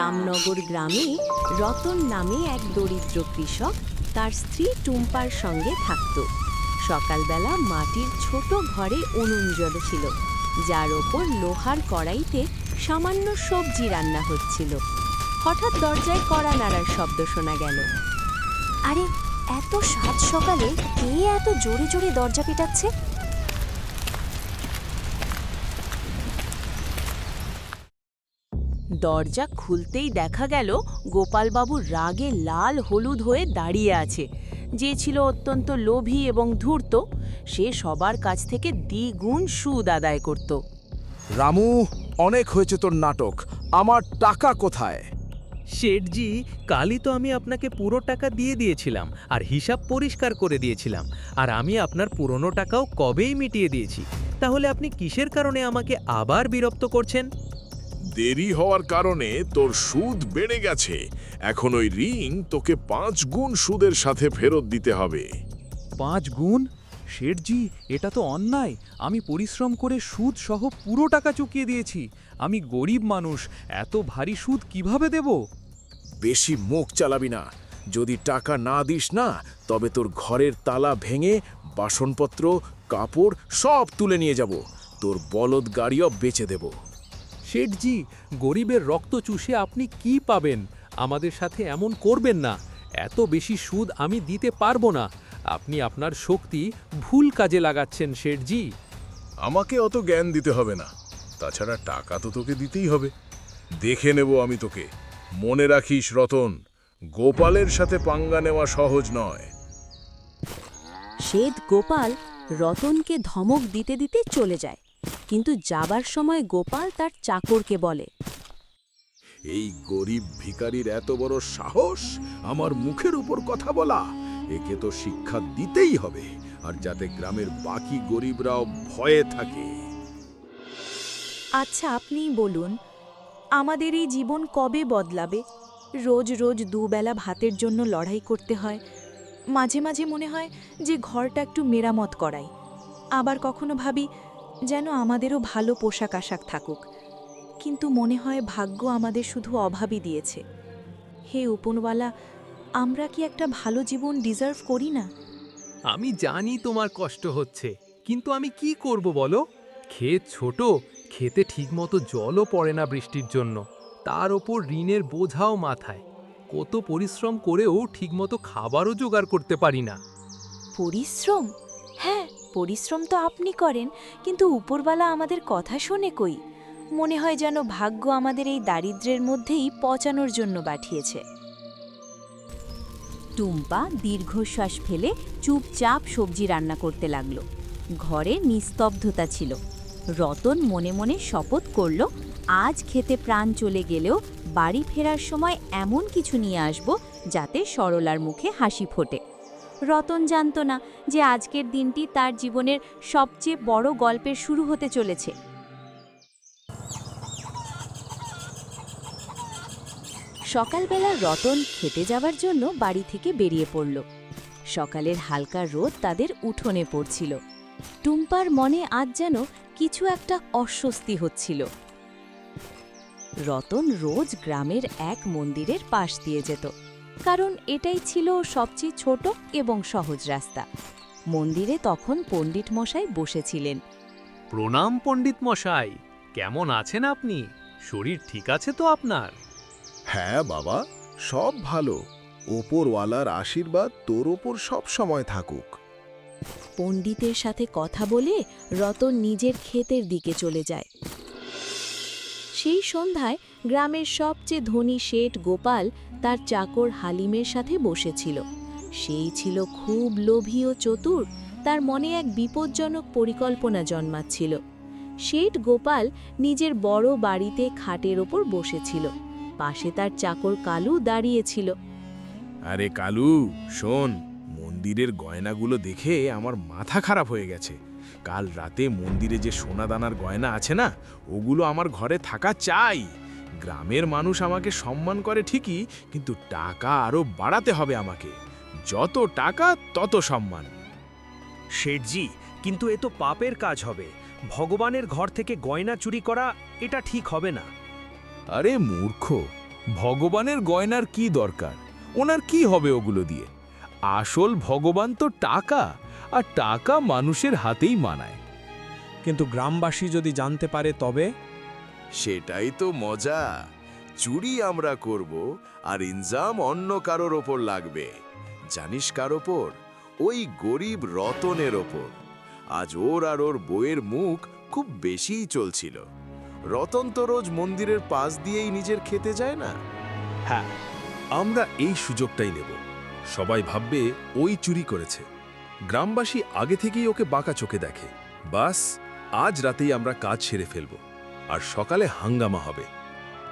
রামনগর গ্রামে রতন নামে এক দরিদ্র কৃষক তার স্ত্রী টুম্পার সঙ্গে থাকত। সকালবেলা মাটির ছোট ঘরে উনুন জ্বলেছিল, যার ওপর লোহার কড়াইতে সামান্য সবজি রান্না হচ্ছিল। হঠাৎ দরজায় কড়া নাড়ার শব্দ শোনা গেল। আরে, এত সাত সকালে কে এত জোরে জোরে দরজা পেটাচ্ছে? দরজা খুলতেই দেখা গেল গোপালবাবু রাগে লাল হলুদ হয়ে দাঁড়িয়ে আছে। যে ছিল অত্যন্ত লোভী এবং ধূর্ত, সে সবার কাছ থেকে দ্বিগুণ সুদ আদায় করত। রামু, অনেক হয়েছে তোর নাটক। আমার টাকা কোথায়? শেঠজি, কালই তো আমি আপনাকে পুরো টাকা দিয়ে দিয়েছিলাম আর হিসাব পরিষ্কার করে দিয়েছিলাম, আর আমি আপনার পুরনো টাকাও কবেই মিটিয়ে দিয়েছি। তাহলে আপনি কিসের কারণে আমাকে আবার বিরক্ত করছেন? দেরি হওয়ার কারণে তোর সুদ বেড়ে গেছে। এখন ওই ঋণ তোকে 5 গুণ সুদের সাথে ফেরত দিতে হবে। 5 গুণ? শেঠজি, এটা তো অন্যায়। আমি পরিশ্রম করে সুদ সহ পুরো টাকা চুকিয়ে দিয়েছি। আমি গরিব মানুষ, এত ভারী সুদ কিভাবে দেব? বেশি মুখ চালাবি না। যদি টাকা না দিস না, তবে তোর ঘরের তালা ভেঙে বাসনপত্র, কাপড় সব তুলে নিয়ে যাব। তোর বলদ গাড়িও বেচে দেব। শেঠজি, গরিবের রক্ত চুষে আপনি কি পাবেন? আমাদের সাথে এমন করবেন না। এত বেশি সুদ আমি দিতে পারবো না। আপনি আপনার শক্তি ভুল কাজে লাগাচ্ছেন শেঠজি। আমাকে অত জ্ঞান দিতে হবে না। তাছাড়া টাকা তো তোকে দিতেই হবে। দেখে নেব আমি তোকে। মনে রাখিস রতন, গোপালের সাথে পাঙ্গা নেওয়া সহজ নয়। শেঠ গোপাল রতনকে ধমক দিতে দিতে চলে যায়, কিন্তু যাবার সময় গোপাল তার চাকরকে বলে, এই গরিব ভিখারির এত বড় সাহস আমার মুখের উপর কথা বলা! একে তো শিক্ষা দিতেই হবে, আর যাতে গ্রামের বাকি গরিবরাও ভয়ে থাকে। আচ্ছা, আপনিই বলুন, আমাদের এই জীবন কবে বদলাবে? রোজ রোজ দুবেলা ভাতের জন্য লড়াই করতে হয়। মাঝে মাঝে মনে হয় যে ঘরটা একটু মেরামত করাই। আবার কখনো ভাবি যেন আমাদেরও ভালো পোশাক আশাক থাকুক। কিন্তু মনে হয় ভাগ্য আমাদের শুধু অভাবই দিয়েছে। হে উপরওয়ালা, আমরা কি একটা ভালো জীবন ডিজার্ভ করি না? আমি জানি তোমার কষ্ট হচ্ছে, কিন্তু আমি কি করব বলো? ক্ষেত ছোট, খেতে ঠিকমতো জলও পড়ে না বৃষ্টির জন্য, তার ওপর ঋণের বোঝাও মাথায়। কত পরিশ্রম করেও ঠিকমতো খাবারও জোগাড় করতে পারি না। পরিশ্রম? হ্যাঁ, পরিশ্রম তো আপনি করেন, কিন্তু উপরওয়ালা আমাদের কথা শোনে কই? মনে হয় যেন ভাগ্য আমাদের এই দারিদ্র্যের মধ্যেই পচানোর জন্য পাঠিয়েছে। টুম্পা দীর্ঘশ্বাস ফেলে চুপচাপ সবজি রান্না করতে লাগলো। ঘরে নিস্তব্ধতা ছিল। রতন মনে মনে শপথ করল, আজ খেতে প্রাণ চলে গেলেও বাড়ি ফেরার সময় এমন কিছু নিয়ে আসব যাতে সরলার মুখে হাসি ফোটে। রতন জানত না যে আজকের দিনটি তার জীবনের সবচেয়ে বড় গল্পের শুরু হতে চলেছে। সকালবেলা রতন খেতে যাবার জন্য বাড়ি থেকে বেরিয়ে পড়ল। সকালের হালকা রোদ তাদের উঠোনে পড়ছিল। টুম্পার মনে আজ যেন কিছু একটা অস্বস্তি হচ্ছিল। রতন রোজ গ্রামের এক মন্দিরের পাশ দিয়ে যেত, কারণ এটাই ছিল সবচেয়ে ছোট এবং সহজ রাস্তা। মন্দিরে তখন পণ্ডিত মশাই বসেছিলেন। প্রণাম পণ্ডিত মশাই, কেমন আছেন আপনি? শরীর ঠিক আছে তো আপনার? হ্যাঁ বাবা, সব ভালো। ওপরওয়ালার আশীর্বাদ তোর ওপর সব সময় থাকুক। পণ্ডিতের সাথে কথা বলে রতন নিজের ক্ষেতের দিকে চলে যায়। সেই সন্ধ্যায় গ্রামের সবচেয়ে ধনী শেঠ গোপাল তার চাকর হালিমের সাথে বসেছিল। সেই ছিল খুব লোভী ও চতুর। তার মনে এক বিপজ্জনক পরিকল্পনা জন্মাচ্ছিল। শেঠ গোপাল নিজের বড় বাড়িতে খাটের ওপর বসেছিল। পাশে তার চাকর কালু দাঁড়িয়েছিল। আরে কালু, শোন, মন্দিরের গয়নাগুলো দেখে আমার মাথা খারাপ হয়ে গেছে। কাল রাতে মন্দিরে যে সোনাদানার গয়না আছে না, ওগুলো আমার ঘরে থাকা চাই। গ্রামের মানুষ আমাকে সম্মান করে ঠিকই, কিন্তু টাকা আরো বাড়াতে হবে আমাকে। যত টাকা তত সম্মান। শেঠজি, কিন্তু এ তো পাপের কাজ হবে। ভগবানের ঘর থেকে গয়না চুরি করা এটা ঠিক হবে না। আরে মূর্খ, ভগবানের গয়নার কি দরকার? ওনার কি হবে ওগুলো দিয়ে? আসল ভগবান তো টাকা, আর টাকা মানুষের হাতেই মানায়। কিন্তু গ্রামবাসী যদি জানতে পারে তবে? সেটাই তো মজা। চুরি আমরা করব, আর ইনজাম অন্য কারোর ওপর লাগবে। জানিস কার ওপর? ওই গরিব রতনের ওপর। আজ ওর আর ওর বউয়ের মুখ খুব বেশিই চলছিল। রতন তো রোজ মন্দিরের পাশ দিয়েই নিজের খেতে যায় না। হ্যাঁ, আমরা এই সুযোগটাই নেব। সবাই ভাববে ওই চুরি করেছে। গ্রামবাসী আগে থেকেই ওকে বাঁকা চোখে দেখে। বাস, আজ রাতেই আমরা কাজ সেরে ফেলব, আর সকালে হাঙ্গামা হবে।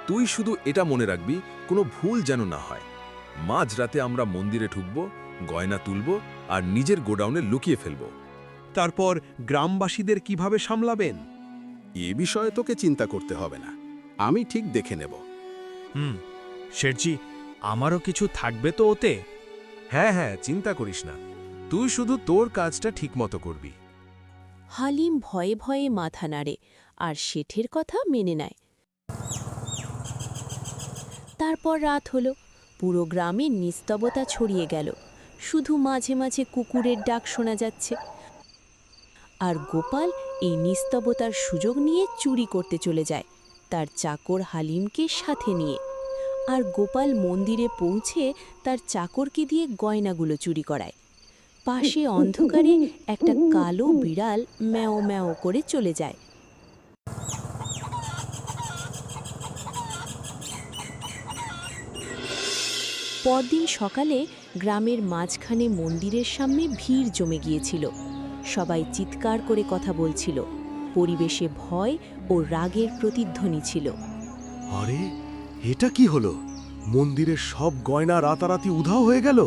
তুই শুধু এটা মনে রাখবি, কোনো ভুল যেন না হয়। মাঝরাতে আমরা মন্দিরে ঢুকব, গয়না তুলব, আর নিজের গোডাউনে লুকিয়ে ফেলব। তারপর গ্রামবাসীদের কিভাবে সামলাবেন? এ বিষয়ে তোকে চিন্তা করতে হবে না, আমি ঠিক দেখে নেব। শেঠজি, আমারও কিছু থাকবে তো ওতে? হ্যাঁ হ্যাঁ, চিন্তা করিস না, তুই শুধু তোর কাজটা ঠিকমতো করবি। হালিম ভয়ে ভয়ে মাথা নাড়ে আর শেঠের কথা মেনে নেয়। তারপর রাত হলো। পুরো গ্রামে নিস্তবতা ছড়িয়ে গেল। শুধু মাঝে মাঝে কুকুরের ডাক শোনা যাচ্ছে। আর গোপাল এই নিস্তবতার সুযোগ নিয়ে চুরি করতে চলে যায়, তার চাকর হালিমকে সাথে নিয়ে। আর গোপাল মন্দিরে পৌঁছে তার চাকরকে দিয়ে গয়নাগুলো চুরি করায়। পাশে অন্ধকারে একটা কালো বিড়াল ম্যাও ম্যাও করে চলে যায়। পরদিন সকালে গ্রামের মাঝখানে মন্দিরের সামনে ভিড় জমে গিয়েছিল। সবাই চিৎকার করে কথা বলছিল। পরিবেশে ভয় ও রাগের প্রতিধ্বনি ছিল। আরে, এটা কি হলো? মন্দিরের সব গয়না রাতারাতি উধাও হয়ে গেল।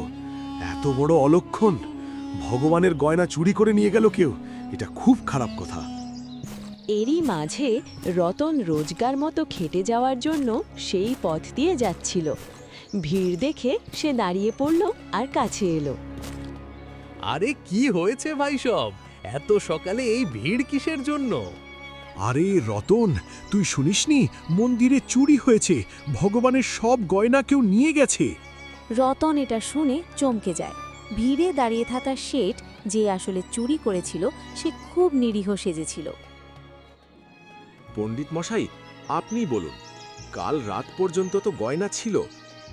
এত বড় অলক্ষণ! ভগবানের গয়না চুরি করে নিয়ে গেল কেউ। এটা খুব খারাপ কথা। এরই মাঝে রতন রোজগার মতো খেটে যাওয়ার জন্য সেই পথ দিয়ে যাচ্ছিল। ভিড় দেখে সে দাঁড়িয়ে পড়ল আর কাছে এলো। আরে কি হয়েছে ভাই সব? এত সকালে এই ভিড় কিসের জন্য? আরে রতন, তুই শুনিসনি মন্দিরে চুরি হয়েছে? ভগবানের সব গয়না কেউ নিয়ে গেছে। রতন এটা শুনে চমকে যায়। ভিড়ে দাঁড়িয়ে থাকা শেঠ, যে আসলে চুরি করেছিল, সে খুব নিরীহ সেজেছিল। পণ্ডিত মশাই, আপনি বলুন, কাল রাত পর্যন্ত তো গয়না ছিল,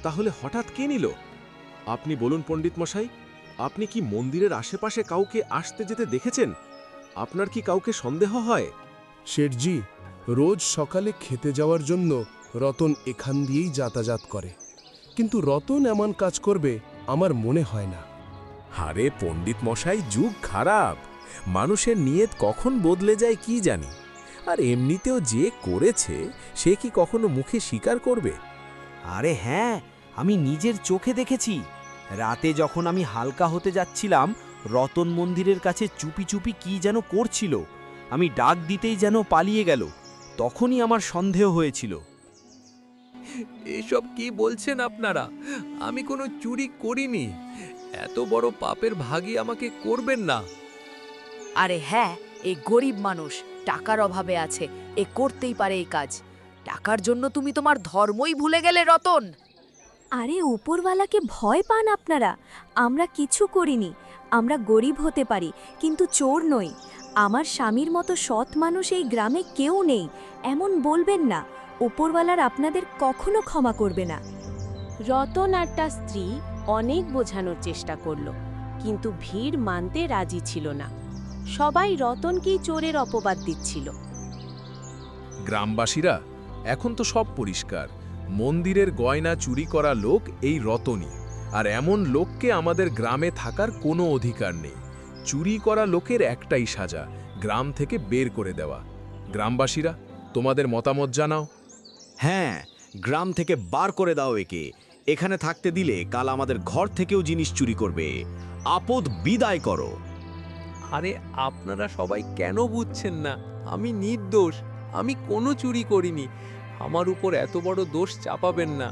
তাহলে হঠাৎ কে নিল? আপনি বলুন পণ্ডিত মশাই, আপনি কি মন্দিরের আশেপাশে কাউকে আসতে যেতে দেখেছেন? আপনার কি কাউকে সন্দেহ হয়? শেঠজি, রোজ সকালে খেতে যাওয়ার জন্য রতন এখান দিয়েই যাতায়াত করে, কিন্তু রতন এমন কাজ করবে আমার মনে হয় না। আরে পণ্ডিত মশাই, যুগ খারাপ, মানুষের নিয়ত কখন বদলে যায় কি জানি। আর এমনিতেও যে করেছে সে কি কখনো মুখে স্বীকার করবে? আরে হ্যাঁ, আমি নিজের চোখে দেখেছি। রাতে যখন আমি হালকা হতে যাচ্ছিলাম, রতন মন্দিরের কাছে চুপি চুপি কি যেন করছিল। আমি ডাক দিতেই যেন পালিয়ে গেল। তখনই আমার সন্দেহ হয়েছিল। এসব কি বলছেন আপনারা? আমি কোনো চুরি করিনি। এত বড় পাপের ভাগী আমাকে করবেন না। আরে হ্যাঁ, এই গরিব মানুষ টাকার অভাবে আছে, এ করতেই পারে এই কাজ। টাকার জন্য তুমি তোমার ধর্মই ভুলে গেলে রতন। আরে উপরওয়ালাকে ভয় পান আপনারা। আমরা কিছু করিনি। আমরা গরিব হতে পারি, কিন্তু চোর নই। আমার স্বামীর মতো সৎ মানুষ এই গ্রামে কেউ নেই, এমন বলবেন না। উপরওয়ালার আপনাদের কখনো ক্ষমা করবে না। রতন আর তার স্ত্রী অনেক বোঝানোর চেষ্টা করল, কিন্তু ভিড় মানতে রাজি ছিল না। সবাই রতনকেই চোরের অপবাদ দিচ্ছিল। গ্রামবাসীরা, এখন তো সব পরিষ্কার। মন্দিরের গয়না চুরি করা লোক এই রতনই, আর এমন লোককে আমাদের গ্রামে থাকার কোনো অধিকার নেই। চুরি করা লোকের একটাই সাজা, গ্রাম থেকে বের করে দেওয়া। গ্রামবাসীরা, তোমাদের মতামত জানাও। হ্যাঁ, গ্রাম থেকে বার করে দাও একে। এখানে থাকতে দিলে কাল আমাদের ঘর থেকেও জিনিস চুরি করবে। আপদ বিদায় করো। আরে আপনারা সবাই কেন বুঝছেন না? আমি নির্দোষ, আমি কোনো চুরি করিনি। আমার উপর এত বড় দোষ চাপাবেন না।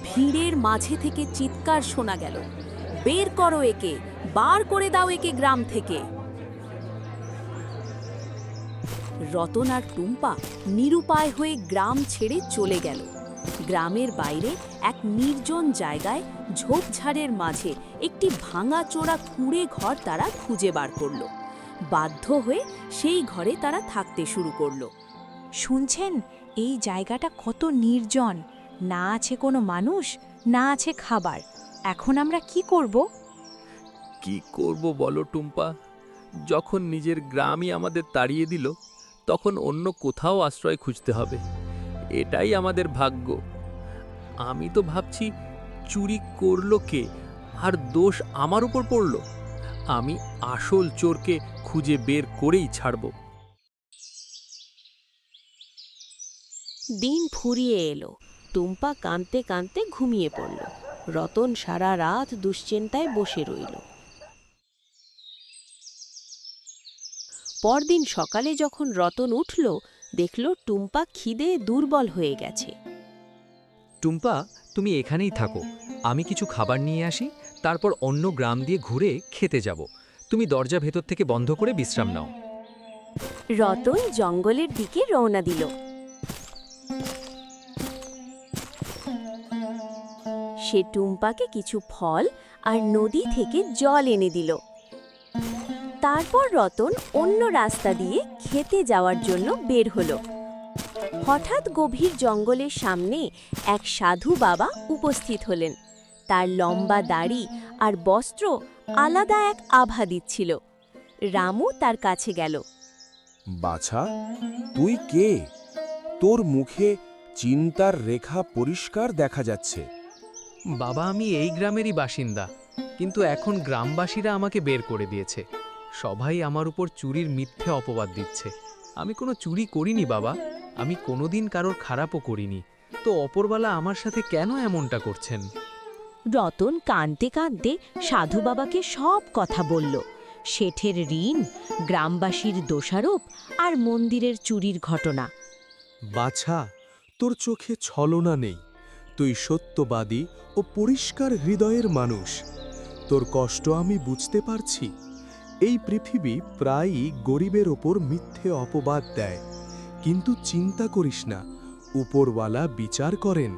ভিড়ের মাঝে থেকে চিৎকার শোনা গেল, বের করো একে, বার করে দাও একে গ্রাম থেকে। রতন আর টুম্পা নিরুপায় হয়ে গ্রাম ছেড়ে চলে গেল। গ্রামের বাইরে এক নির্জন জায়গায় ঝোপঝাড়ের মাঝে একটি ভাঙাচোরা কুঁড়ে ঘর তারা খুঁজে বার করল। বাধ্য হয়ে সেই ঘরে তারা থাকতে শুরু করলো। শুনছেন, এই জায়গাটা কত নির্জন, না আছে কোনো মানুষ, না আছে খাবার। এখন আমরা কি করব? কি করব বলো টুম্পা? যখন নিজের গ্রামই আমাদের তাড়িয়ে দিল, তখন অন্য কোথাও আশ্রয় খুঁজতে হবে। এটাই আমাদের ভাগ্য। আমি তো ভাবছি, চুরি করলো কে আর দোষ আমার উপর পড়ল? আমি আসল চোরকে খুঁজে বের করেই ছাড়ব। দিন ফুরিয়ে এলো। টুম্পা কাঁদতে কাঁদতে ঘুমিয়ে পড়ল। রতন সারা রাত দুশ্চিন্তায় বসে রইল। পরদিন সকালে যখন রতন উঠল, দেখল টুম্পা খিদে দুর্বল হয়ে গেছে। টুম্পা, তুমি এখানেই থাকো, আমি কিছু খাবার নিয়ে আসি, তারপর অন্য গ্রাম দিয়ে ঘুরে খেতে যাব। তুমি দরজা ভেতর থেকে বন্ধ করে বিশ্রাম নাও। রতন জঙ্গলের দিকে রওনা দিল। সে টুম্পাকে কিছু ফল আর নদী থেকে জল এনে দিল। তারপর রতন অন্য রাস্তা দিয়ে খেতে যাওয়ার জন্য বের হলো। হঠাৎ গভীর জঙ্গলের সামনে এক সাধু বাবা উপস্থিত হলেন। তার লম্বা দাড়ি আর বস্ত্র আলাদা এক আভা দিচ্ছিল। রামু তার কাছে গেল। বাছা, তুই কে? তোর মুখে চিন্তার রেখা পরিষ্কার দেখা যাচ্ছে। বাবা, আমি এই গ্রামেরই বাসিন্দা, কিন্তু এখন গ্রামবাসীরা আমাকে বের করে দিয়েছে। সবাই আমার উপর চুরির মিথ্যে অপবাদ দিচ্ছে। আমি কোনো চুরি করিনি বাবা, আমি কোনোদিন কারোর খারাপও করিনি। তো অপরবালা আমার সাথে কেন এমনটা করছেন? রতন কাঁদতে কাঁদতে সাধু বাবাকে সব কথা বলল। শেঠের ঋণ, গ্রামবাসীর দোষারোপ আর মন্দিরের চুরির ঘটনা। বাছা, তোর চোখে ছলনা নেই। তুই সত্যবাদী ও পরিষ্কার হৃদয়ের মানুষ। তোর কষ্ট আমি বুঝতে পারছি। এই পৃথিবী প্রায়ই গরিবের ওপর মিথ্যে অপবাদ দেয়, কিন্তু চিন্তা করিস না, উপরওয়ালা বিচার করেন।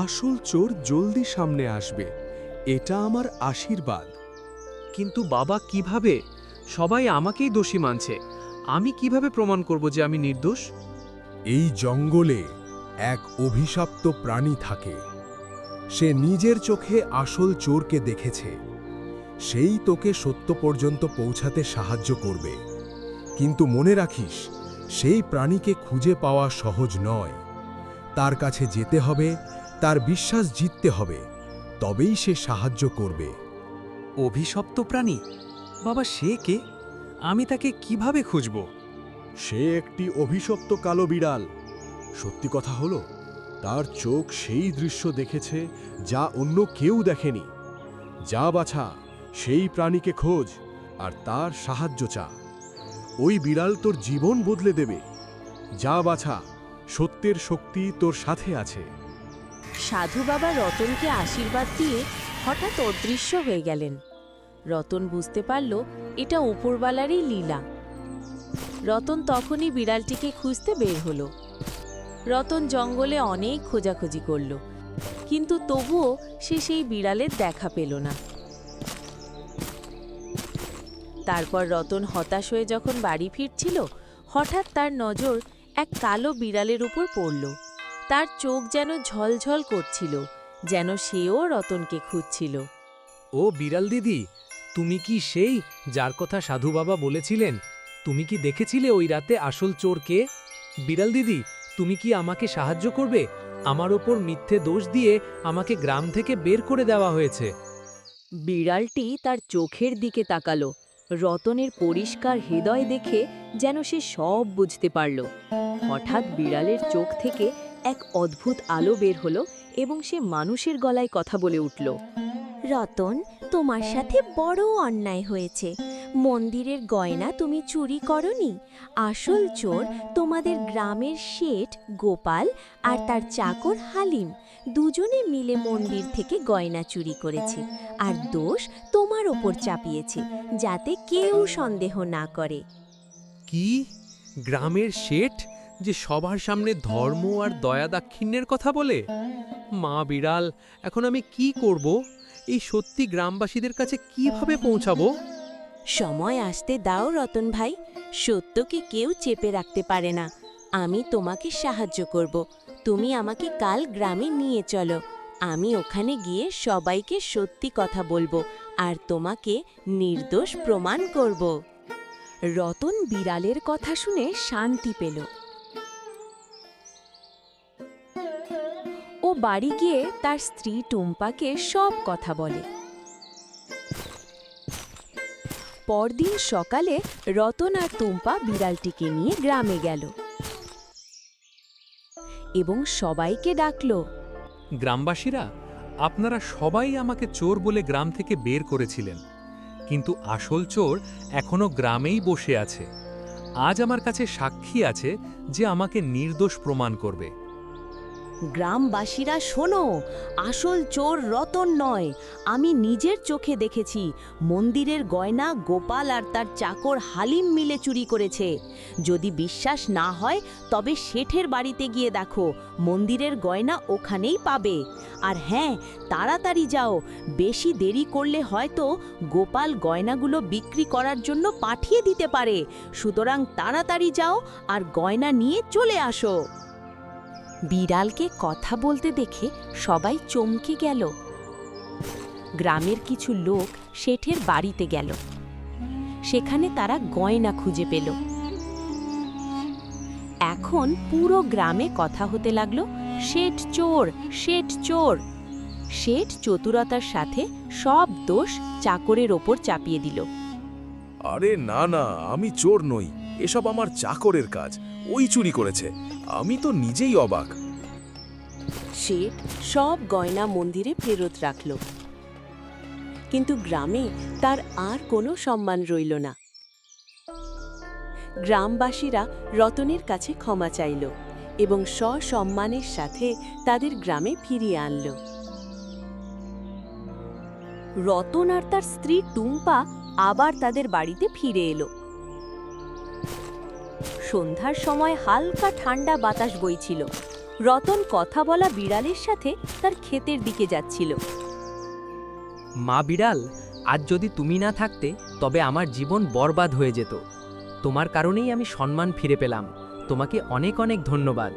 আসল চোর জলদি সামনে আসবে, এটা আমার আশীর্বাদ। কিন্তু বাবা, কিভাবে? সবাই আমাকেই দোষী মানছে। আমি কিভাবে প্রমাণ করব যে আমি নির্দোষ? এই জঙ্গলে এক অভিশপ্ত প্রাণী থাকে। সে নিজের চোখে আসল চোরকে দেখেছে। সেই তোকে সত্য পর্যন্ত পৌঁছাতে সাহায্য করবে। কিন্তু মনে রাখিস, সেই প্রাণীকে খুঁজে পাওয়া সহজ নয়। তার কাছে যেতে হবে, তার বিশ্বাস জিততে হবে, তবেই সে সাহায্য করবে। অভিশপ্ত প্রাণী? বাবা, সে কে? আমি তাকে কিভাবে খুঁজব? সে একটি অভিশপ্ত কালো বিড়াল। সত্যি কথা হলো, তার চোখ সেই দৃশ্য দেখেছে যা অন্য কেউ দেখেনি। যা বাছা, সেই প্রাণীকে খোঁজ আর তার সাহায্য চা। ওই বিড়াল তোর জীবন বদলে দেবে। যা বাছা, সত্যের শক্তি তোর সাথে আছে। সাধু বাবা রতনকে আশীর্বাদ দিয়ে হঠাৎ অদৃশ্য হয়ে গেলেন। রতন বুঝতে পারল এটা উপরওয়ালারই লীলা। রতন তখনই বিড়ালটিকে খুঁজতে বের হলো। রতন জঙ্গলে অনেক খোঁজাখুঁজি করল, কিন্তু তবুও সে সেই বিড়ালের দেখা পেল না। তারপর রতন হতাশ হয়ে যখন বাড়ি ফিরছিল, হঠাৎ তার নজর এক কালো বিড়ালের উপর পড়ল। তার চোখ যেন ঝলঝল করছিল, যেন সেও রতনকে খুঁজছিল। ও বিড়াল দিদি, তুমি কি সেই যার কথা সাধু বাবা বলেছিলেন? তুমি কি দেখেছিলে ওই রাতে আসল চোরকে? বিড়াল দিদি, তুমি কি আমাকে সাহায্য করবে? আমার ওপর মিথ্যে দোষ দিয়ে আমাকে গ্রাম থেকে বের করে দেওয়া হয়েছে। বিড়ালটি তার চোখের দিকে তাকালো। রতনের পরিষ্কার হৃদয় দেখে যেন সে সব বুঝতে পারল। হঠাৎ বিড়ালের চোখ থেকে এক অদ্ভুত আলো বের হলো এবং সে মানুষের গলায় কথা বলে উঠল। রতন, তোমার সাথে বড় অন্যায় হয়েছে। মন্দিরের গয়না তুমি চুরি করনি। আসল চোর তোমাদের গ্রামের শেঠ গোপাল আর তার চাকর হালিম। দুজনে মিলে মন্দির থেকে গয়না চুরি করেছে, আর দোষ তোমার ওপর চাপিয়েছে, যাতে কেউ সন্দেহ না করে। কি? গ্রামের শেঠ যে সবার সামনে ধর্ম আর দয়া দাক্ষিণ্যের কথা বলে? মা বিড়াল, এখন আমি কি করব? এই সত্যি গ্রামবাসীদের কাছে কিভাবে পৌঁছাবো? সময় আসতে দাও রতন ভাই, সত্যকে কেউ চেপে রাখতে পারে না। আমি তোমাকে সাহায্য করব। তুমি আমাকে কাল গ্রামে নিয়ে চলো। আমি ওখানে গিয়ে সবাইকে সত্যি কথা বলবো আর তোমাকে নির্দোষ প্রমাণ করব। রতন বিড়ালের কথা শুনে শান্তি পেল। ও বাড়ি গিয়ে তার স্ত্রী টুম্পাকে সব কথা বলে। পরদিন সকালে রতন আর টুম্পা বিড়ালটিকে নিয়ে গ্রামে গেল এবং সবাইকে ডাকল। গ্রামবাসীরা, আপনারা সবাই আমাকে চোর বলে গ্রাম থেকে বের করেছিলেন, কিন্তু আসল চোর এখনো গ্রামেই বসে আছে। আজ আমার কাছে সাক্ষী আছে যে আমাকে নির্দোষ প্রমাণ করবে। গ্রামবাসীরা শোনো, আসল চোর রতন নয়, আমি নিজের চোখে দেখেছি। মন্দিরের গয়না গোপাল আর তার চাকর হালিম মিলে চুরি করেছে। যদি বিশ্বাস না হয় তবে শেঠের বাড়িতে গিয়ে দেখো, মন্দিরের গয়না ওখানেই পাবে। আর হ্যাঁ, তাড়াতাড়ি যাও, বেশি দেরি করলে হয়তো গোপাল গয়নাগুলো বিক্রি করার জন্য পাঠিয়ে দিতে পারে। সুতরাং তাড়াতাড়ি যাও আর গয়না নিয়ে চলে আসো। বিড়ালকে কথা বলতে দেখে সবাই চমকে গেল। গ্রামের কিছু লোক শেঠের বাড়িতে গেল। সেখানে তারা গয়না খুঁজে পেল। এখন পুরো গ্রামে কথা হতে লাগলো, শেঠ চোর, শেঠ চোর। শেঠ চতুরতার সাথে সব দোষ চাকরের ওপর চাপিয়ে দিল। আরে না না, আমি চোর নই, এসব আমার চাকরের কাজ, ওই চুরি করেছে। আমি তো নিজেই অবাক। শেঠ সব গয়না মন্দিরে ফেরত রাখল, কিন্তু গ্রামে তার আর কোনো সম্মান রইল না। গ্রামবাসীরা রতনের কাছে ক্ষমা চাইল এবং সসম্মানের সাথে তাদের গ্রামে ফিরিয়ে আনল। রতন আর তার স্ত্রী টুম্পা আবার তাদের বাড়িতে ফিরে এলো। সন্ধ্যার সময় হালকা ঠান্ডা বাতাস বইছিল। রতন কথা বলা বিড়ালের সাথে তার ক্ষেতের দিকে যাচ্ছিল। মা বিড়াল, আজ যদি তুমি না থাকতে তবে আমার জীবন বরবাদ হয়ে যেত। তোমার কারণেই আমি সম্মান ফিরে পেলাম। তোমাকে অনেক অনেক ধন্যবাদ।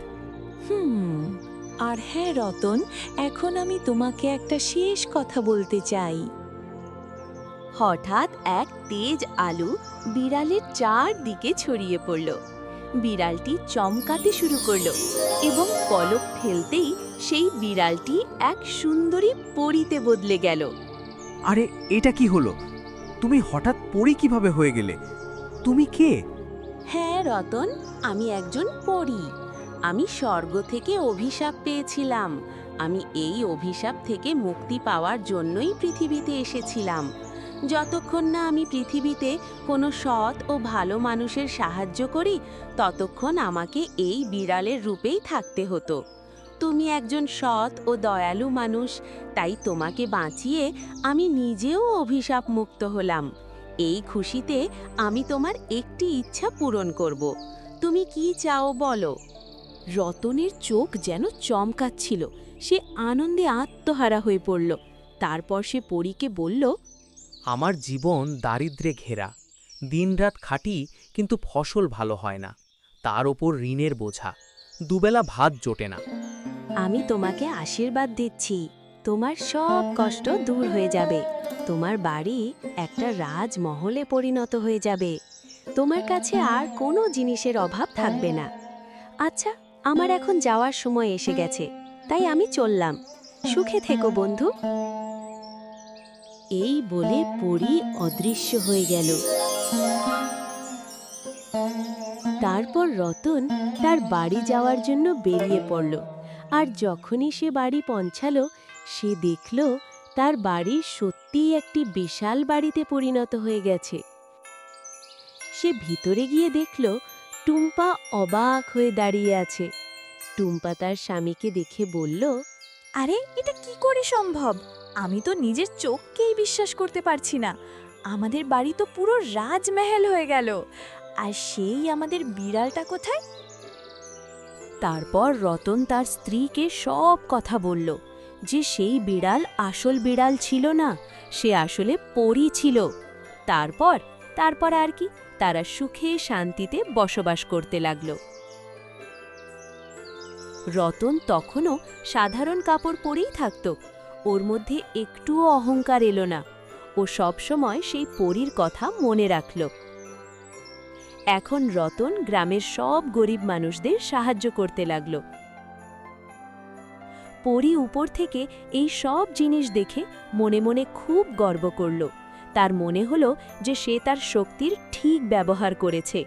আর হ্যাঁ রতন, এখন আমি তোমাকে একটা শেষ কথা বলতে চাই। হঠাৎ এক তেজ আলো বিড়ালের চারদিকে ছড়িয়ে পড়ল। বিড়ালটি চমকাতে শুরু করলো এবং পলক ফেলতেই সেই বিড়ালটি এক সুন্দরী পরীতে বদলে গেল। আরে, এটা কি হলো? তুমি হঠাৎ পরি কিভাবে হয়ে গেলে? তুমি কে? হ্যাঁ রতন, আমি একজন পরী। আমি স্বর্গ থেকে অভিশাপ পেয়েছিলাম। আমি এই অভিশাপ থেকে মুক্তি পাওয়ার জন্যই পৃথিবীতে এসেছিলাম। যতক্ষণ না আমি পৃথিবীতে কোনো সৎ ও ভালো মানুষের সাহায্য করি, ততক্ষণ আমাকে এই বিড়ালের রূপেই থাকতে হতো। তুমি একজন সৎ ও দয়ালু মানুষ, তাই তোমাকে বাঁচিয়ে আমি নিজেও অভিশাপ মুক্ত হলাম। এই খুশিতে আমি তোমার একটি ইচ্ছা পূরণ করব। তুমি কি চাও বলো? রতনের চোখ যেন চমকাচ্ছিল। সে আনন্দে আত্মহারা হয়ে পড়ল। তারপর সে পরীকে বলল, আমার জীবন দারিদ্র্যে ঘেরা। দিনরাত খাটি, কিন্তু ফসল ভালো হয় না। তার ওপর ঋণের বোঝা, দুবেলা ভাত জোটে না। আমি তোমাকে আশীর্বাদ দিচ্ছি। তোমার সব কষ্ট দূর হয়ে যাবে। তোমার বাড়ি একটা রাজমহলে পরিণত হয়ে যাবে। তোমার কাছে আর কোনো জিনিসের অভাব থাকবে না। আচ্ছা, আমার এখন যাওয়ার সময় এসে গেছে, তাই আমি চললাম। সুখে থেকো বন্ধু। এই বলে পরী অদৃশ্য হয়ে গেল। তারপর রতন তার বাড়ি যাওয়ার জন্য বেরিয়ে পড়ল। আর যখনই সে বাড়ি পৌঁছালো, সে দেখল তার বাড়ি সত্যিই একটি বিশাল বাড়িতে পরিণত হয়ে গেছে। সে ভিতরে গিয়ে দেখল টুম্পা অবাক হয়ে দাঁড়িয়ে আছে। টুম্পা তার স্বামীকে দেখে বলল, আরে, এটা কি করে সম্ভব? আমি তো নিজের চোখকেই বিশ্বাস করতে পারছি না। আমাদের বাড়ি তো পুরো রাজমহল হয়ে গেল। আর সেই আমাদের বিড়ালটা কোথায়? তারপর রতন তার স্ত্রীকে সব কথা বলল যে সেই বিড়াল আসল বিড়াল ছিল না, সে আসলে পরী ছিল। তারপর আর কি, তারা সুখে শান্তিতে বসবাস করতে লাগল। রতন তখনও সাধারণ কাপড় পরেই থাকত, ওর মধ্যে একটুও অহংকার এলো না। ও সবসময় সেই পরীর কথা মনে রাখল। এখন রতন গ্রামের সব গরিব মানুষদের সাহায্য করতে লাগল। পরী উপর থেকে এই সব জিনিস দেখে মনে মনে খুব গর্ব করল। তার মনে হলো যে সে তার শক্তির ঠিক ব্যবহার করেছে।